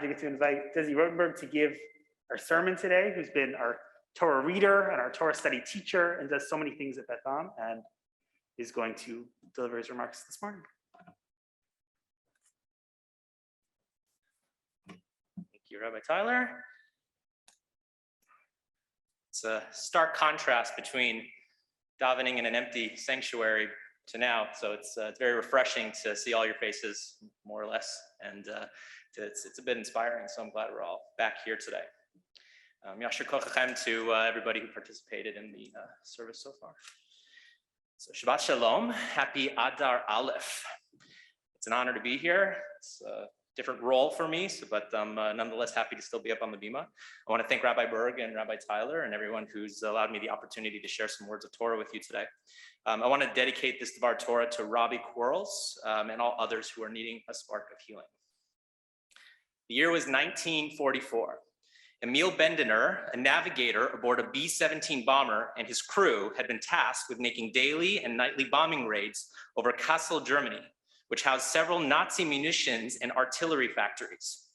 to get to invite Desi Rotenberg to give our sermon today, who's been our Torah reader and our Torah study teacher and does so many things at Beth Am, and is going to deliver his remarks this morning. Thank you, Rabbi Tyler. It's a stark contrast between davening in an empty sanctuary to now, so it's very refreshing to see all your faces, more or less, and it's a bit inspiring, so I'm glad we're all back here today. Yashar kochachem to everybody who participated in the service so far. So Shabbat Shalom, happy Adar Aleph. It's an honor to be here. It's a different role for me, but I'm nonetheless happy to still be up on the bima. I want to thank Rabbi Berg and Rabbi Tyler and everyone who's allowed me the opportunity to share some words of Torah with you today. I want to dedicate this Dvar Torah to Robbie Quarles and all others who are needing a spark of healing. The year was 1944. Emil Bendener, a navigator aboard a B-17 bomber, and his crew had been tasked with making daily and nightly bombing raids over Kassel, Germany, which housed several Nazi munitions and artillery factories.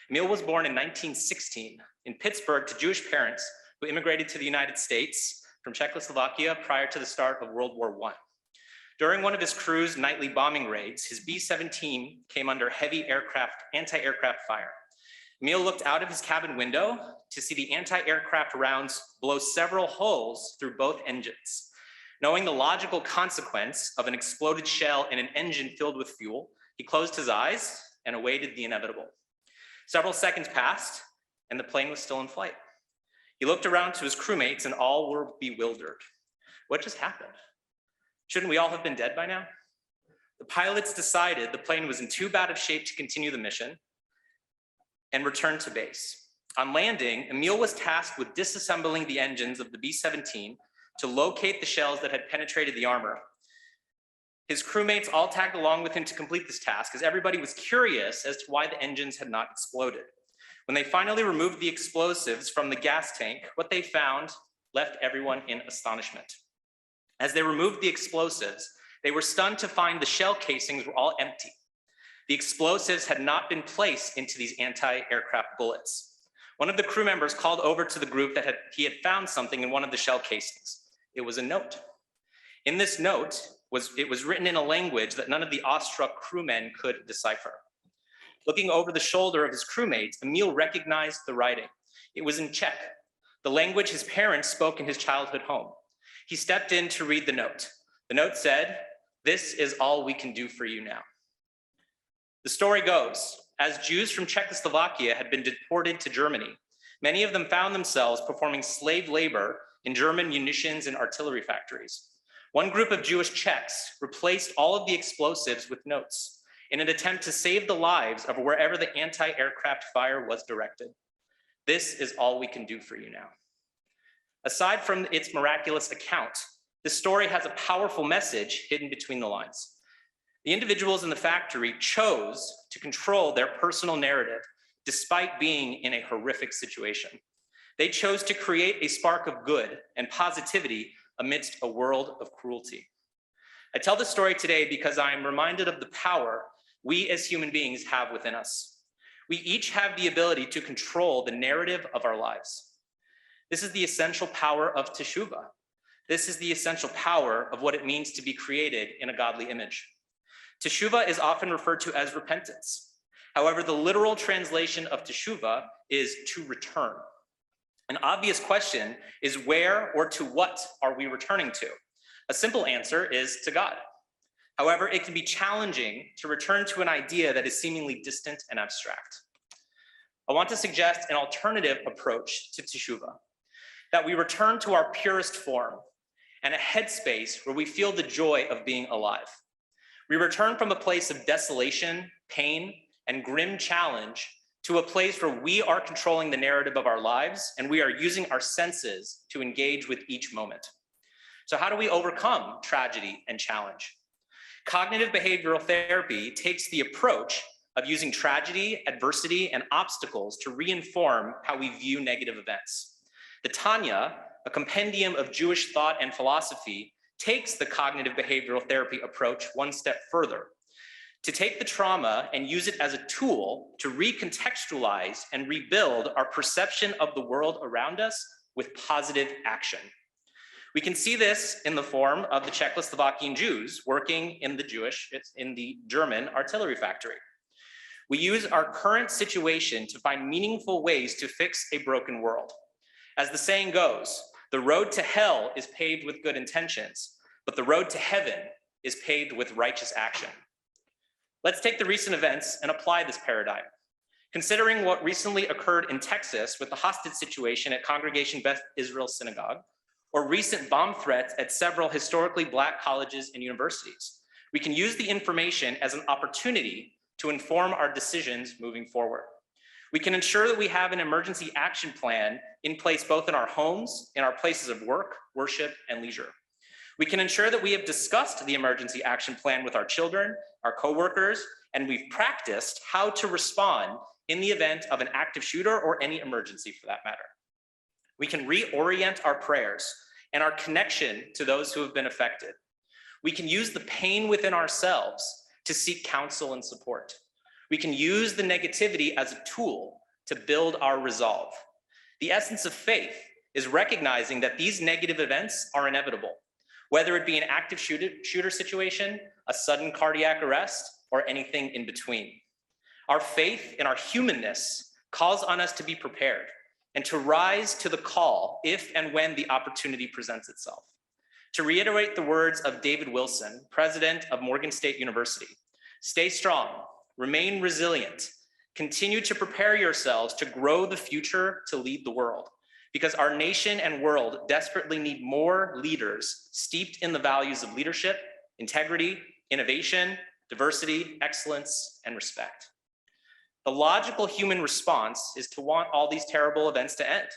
Emil was born in 1916 in Pittsburgh to Jewish parents who immigrated to the United States from Czechoslovakia prior to the start of World War I. During one of his crew's nightly bombing raids, his B-17 came under heavy anti-aircraft fire. Emil looked out of his cabin window to see the anti-aircraft rounds blow several holes through both engines. Knowing the logical consequence of an exploded shell in an engine filled with fuel, he closed his eyes and awaited the inevitable. Several seconds passed, and the plane was still in flight. He looked around to his crewmates, and all were bewildered. What just happened? Shouldn't we all have been dead by now? The pilots decided the plane was in too bad of shape to continue the mission and returned to base. On landing, Emil was tasked with disassembling the engines of the B-17 to locate the shells that had penetrated the armor. His crewmates all tagged along with him to complete this task, as everybody was curious as to why the engines had not exploded. When they finally removed the explosives from the gas tank, what they found left everyone in astonishment. As they removed the explosives, they were stunned to find the shell casings were all empty. The explosives had not been placed into these anti-aircraft bullets. One of the crew members called over to the group that he had found something in one of the shell casings. It was a note. In this note, it was written in a language that none of the awestruck crewmen could decipher. Looking over the shoulder of his crewmates, Emil recognized the writing. It was in Czech, the language his parents spoke in his childhood home. He stepped in to read the note. The note said, "This is all we can do for you now." The story goes, as Jews from Czechoslovakia had been deported to Germany, many of them found themselves performing slave labor in German munitions and artillery factories. One group of Jewish Czechs replaced all of the explosives with notes in an attempt to save the lives of wherever the anti-aircraft fire was directed. This is all we can do for you now. Aside from its miraculous account, this story has a powerful message hidden between the lines. The individuals in the factory chose to control their personal narrative despite being in a horrific situation. They chose to create a spark of good and positivity amidst a world of cruelty. I tell this story today because I am reminded of the power we as human beings have within us. We each have the ability to control the narrative of our lives. This is the essential power of teshuvah. This is the essential power of what it means to be created in a godly image. Teshuvah is often referred to as repentance. However, the literal translation of teshuvah is to return. An obvious question is where or to what are we returning to? A simple answer is to God. However, it can be challenging to return to an idea that is seemingly distant and abstract. I want to suggest an alternative approach to teshuvah, that we return to our purest form and a headspace where we feel the joy of being alive. We return from a place of desolation, pain, and grim challenge to a place where we are controlling the narrative of our lives and we are using our senses to engage with each moment. So how do we overcome tragedy and challenge? Cognitive behavioral therapy takes the approach of using tragedy, adversity, and obstacles to reinform how we view negative events. The Tanya, a compendium of Jewish thought and philosophy, takes the cognitive behavioral therapy approach one step further. to take the trauma and use it as a tool to recontextualize and rebuild our perception of the world around us with positive action. We can see this in the form of the Czechoslovakian Jews working in the German artillery factory. We use our current situation to find meaningful ways to fix a broken world. As the saying goes, the road to hell is paved with good intentions, but the road to heaven is paved with righteous action. Let's take the recent events and apply this paradigm. Considering what recently occurred in Texas with the hostage situation at Congregation Beth Israel Synagogue, or recent bomb threats at several historically Black colleges and universities, we can use the information as an opportunity to inform our decisions moving forward. We can ensure that we have an emergency action plan in place both in our homes, in our places of work, worship, and leisure. We can ensure that we have discussed the emergency action plan with our children, our coworkers, and we've practiced how to respond in the event of an active shooter or any emergency for that matter. We can reorient our prayers and our connection to those who have been affected. We can use the pain within ourselves to seek counsel and support. We can use the negativity as a tool to build our resolve. The essence of faith is recognizing that these negative events are inevitable, whether it be an active shooter situation, a sudden cardiac arrest, or anything in between. Our faith in our humanness calls on us to be prepared and to rise to the call if and when the opportunity presents itself. To reiterate the words of David Wilson, president of Morgan State University, stay strong, remain resilient, continue to prepare yourselves to grow the future to lead the world, because our nation and world desperately need more leaders steeped in the values of leadership, integrity, innovation, diversity, excellence, and respect. The logical human response is to want all these terrible events to end,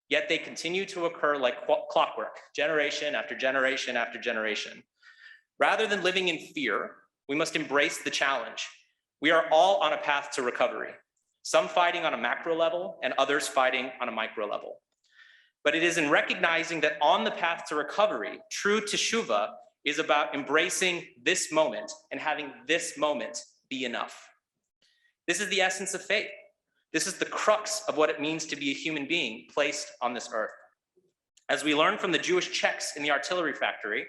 yet they continue to occur like clockwork, generation after generation after generation. Rather than living in fear, we must embrace the challenge. We are all on a path to recovery, some fighting on a macro level and others fighting on a micro level. But it is in recognizing that on the path to recovery, true teshuvah is about embracing this moment and having this moment be enough. This is the essence of faith. This is the crux of what it means to be a human being placed on this earth. As we learn from the Jewish Czechs in the artillery factory,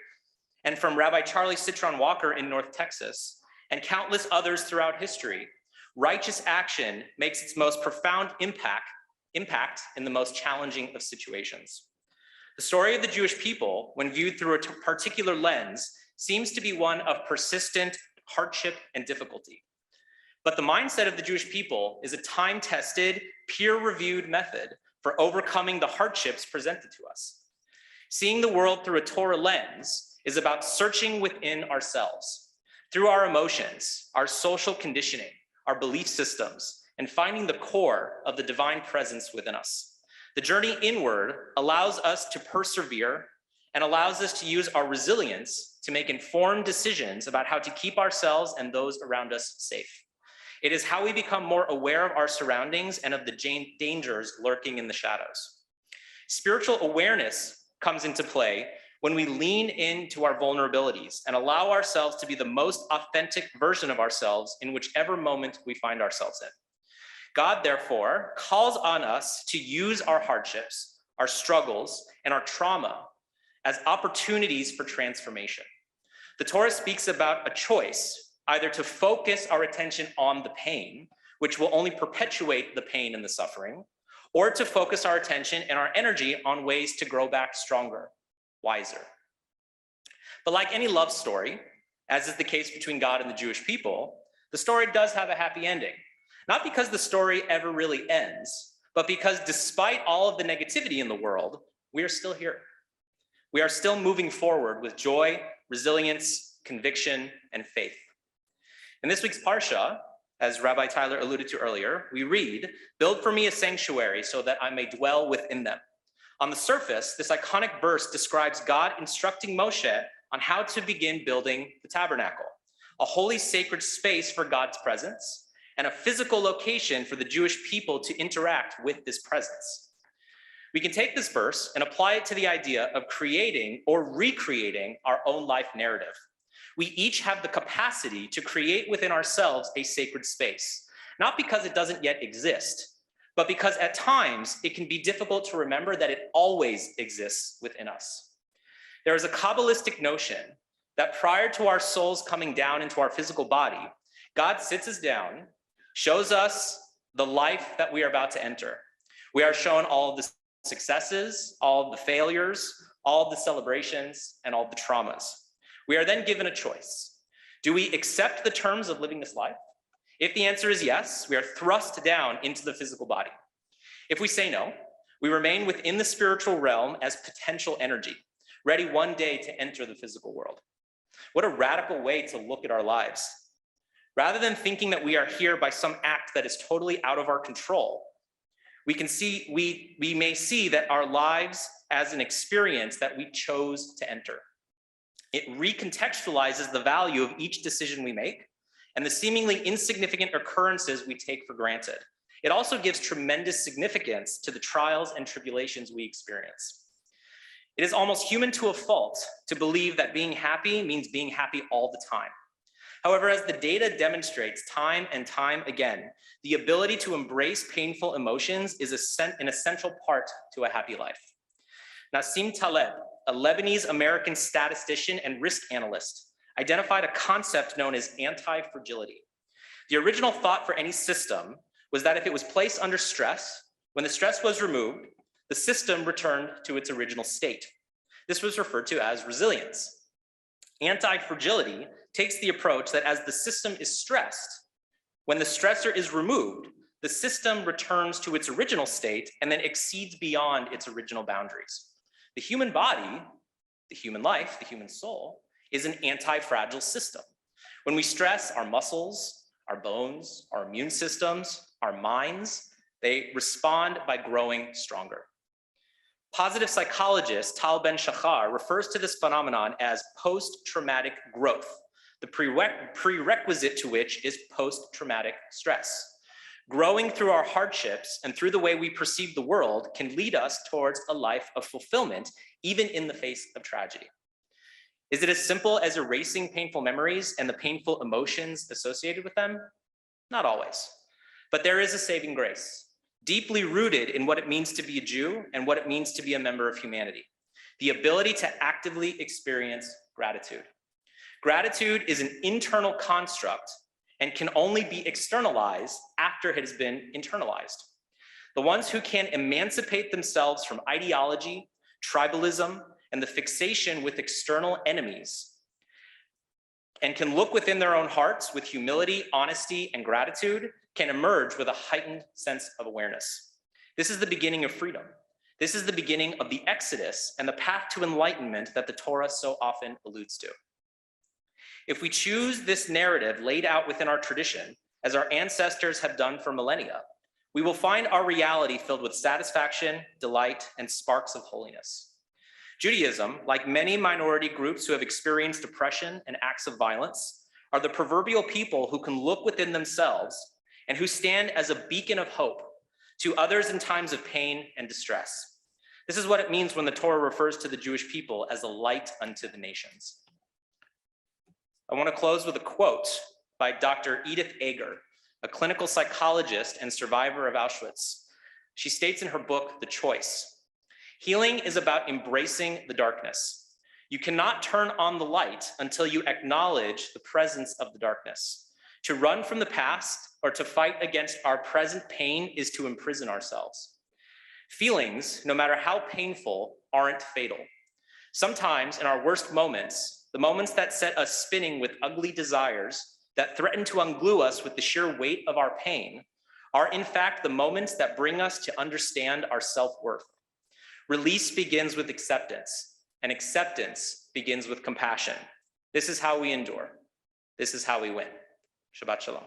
and from Rabbi Charlie Citron Walker in North Texas, and countless others throughout history, righteous action makes its most profound impact in the most challenging of situations. The story of the Jewish people, when viewed through a particular lens, seems to be one of persistent hardship and difficulty. But the mindset of the Jewish people is a time-tested, peer-reviewed method for overcoming the hardships presented to us. Seeing the world through a Torah lens is about searching within ourselves, through our emotions, our social conditioning, our belief systems, and finding the core of the divine presence within us. The journey inward allows us to persevere and allows us to use our resilience to make informed decisions about how to keep ourselves and those around us safe. It is how we become more aware of our surroundings and of the dangers lurking in the shadows. Spiritual awareness comes into play when we lean into our vulnerabilities and allow ourselves to be the most authentic version of ourselves in whichever moment we find ourselves in. God, therefore, calls on us to use our hardships, our struggles, and our trauma as opportunities for transformation. The Torah speaks about a choice, either to focus our attention on the pain, which will only perpetuate the pain and the suffering, or to focus our attention and our energy on ways to grow back stronger, wiser. But like any love story, as is the case between God and the Jewish people, the story does have a happy ending. Not because the story ever really ends, but because despite all of the negativity in the world, we are still here. We are still moving forward with joy, resilience, conviction, and faith. In this week's Parsha, as Rabbi Tyler alluded to earlier, we read, "Build for me a sanctuary so that I may dwell within them." On the surface, this iconic verse describes God instructing Moshe on how to begin building the tabernacle, a holy sacred space for God's presence, and a physical location for the Jewish people to interact with this presence. We can take this verse and apply it to the idea of creating or recreating our own life narrative. We each have the capacity to create within ourselves a sacred space, not because it doesn't yet exist, but because at times it can be difficult to remember that it always exists within us. There is a Kabbalistic notion that prior to our souls coming down into our physical body, God sits us down, shows us the life that we are about to enter. We are shown all of the successes, all of the failures, all of the celebrations, and all of the traumas. We are then given a choice. Do we accept the terms of living this life? If the answer is yes, we are thrust down into the physical body. If we say no, we remain within the spiritual realm as potential energy, ready one day to enter the physical world. What a radical way to look at our lives. Rather than thinking that we are here by some act that is totally out of our control, we may see that our lives as an experience that we chose to enter. It recontextualizes the value of each decision we make and the seemingly insignificant occurrences we take for granted. It also gives tremendous significance to the trials and tribulations we experience. It is almost human to a fault to believe that being happy means being happy all the time. However, as the data demonstrates time and time again, the ability to embrace painful emotions is an essential part to a happy life. Nassim Taleb, a Lebanese-American statistician and risk analyst, identified a concept known as anti-fragility. The original thought for any system was that if it was placed under stress, when the stress was removed, the system returned to its original state. This was referred to as resilience. Anti-fragility takes the approach that as the system is stressed, when the stressor is removed, the system returns to its original state and then exceeds beyond its original boundaries. The human body, the human life, the human soul, is an anti-fragile system. When we stress, our muscles, our bones, our immune systems, our minds, they respond by growing stronger. Positive psychologist Tal Ben-Shahar refers to this phenomenon as post-traumatic growth, the prerequisite to which is post-traumatic stress. Growing through our hardships and through the way we perceive the world can lead us towards a life of fulfillment, even in the face of tragedy. Is it as simple as erasing painful memories and the painful emotions associated with them? Not always. But there is a saving grace, deeply rooted in what it means to be a Jew and what it means to be a member of humanity. The ability to actively experience gratitude. Gratitude is an internal construct and can only be externalized after it has been internalized. The ones who can emancipate themselves from ideology, tribalism, and the fixation with external enemies, and can look within their own hearts with humility, honesty, and gratitude, can emerge with a heightened sense of awareness. This is the beginning of freedom. This is the beginning of the exodus and the path to enlightenment that the Torah so often alludes to. If we choose this narrative laid out within our tradition, as our ancestors have done for millennia, we will find our reality filled with satisfaction, delight, and sparks of holiness. Judaism, like many minority groups who have experienced oppression and acts of violence, are the proverbial people who can look within themselves and who stand as a beacon of hope to others in times of pain and distress. This is what it means when the Torah refers to the Jewish people as a light unto the nations. I want to close with a quote by Dr. Edith Eger, a clinical psychologist and survivor of Auschwitz. She states in her book, The Choice, "Healing is about embracing the darkness. You cannot turn on the light until you acknowledge the presence of the darkness. To run from the past or to fight against our present pain is to imprison ourselves. Feelings, no matter how painful, aren't fatal. Sometimes in our worst moments, the moments that set us spinning with ugly desires that threaten to unglue us with the sheer weight of our pain, are in fact the moments that bring us to understand our self-worth. Release begins with acceptance, and acceptance begins with compassion. This is how we endure. This is how we win." Shabbat Shalom.